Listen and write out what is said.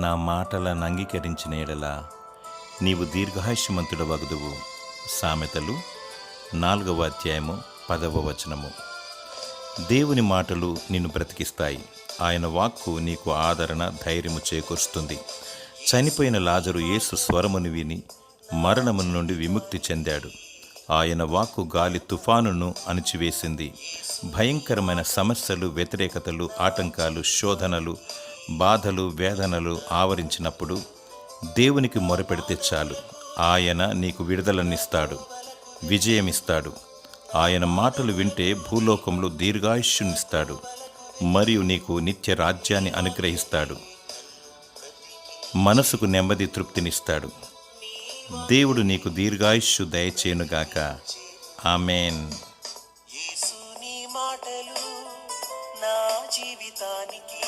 నా మాటలను అంగీకరించిన ఎడల నీవు దీర్ఘాయుష్మంతుడవగుదువు. సామెతలు 4వ అధ్యాయము 10వ వచనము. దేవుని మాటలు నిన్ను బ్రతికిస్తాయి. ఆయన వాక్కు నీకు ఆదరణ, ధైర్యము చేకూరుస్తుంది. చనిపోయిన లాజరు యేసు స్వరమును విని మరణము నుండి విముక్తి చెందాడు. ఆయన వాక్కు గాలి తుఫానును అణిచివేసింది. భయంకరమైన సమస్యలు, వ్యతిరేకతలు, ఆటంకాలు, శోధనలు, బాధలు, వేదనలు ఆవరించినప్పుడు దేవునికి మొరపెడితే చాలు. ఆయన నీకు విడుదలనిస్తాడు, విజయమిస్తాడు. ఆయన మాటలు వింటే భూలోకంలో దీర్ఘాయుష్యునిస్తాడు మరియు నీకు నిత్య రాజ్యాన్ని అనుగ్రహిస్తాడు. మనసుకు నెమ్మది, తృప్తినిస్తాడు. దేవుడు నీకు దీర్ఘాయుష్యు దయచేయునుగాక. ఆమేన్. యేసు నీ మాటలు నా జీవితానికి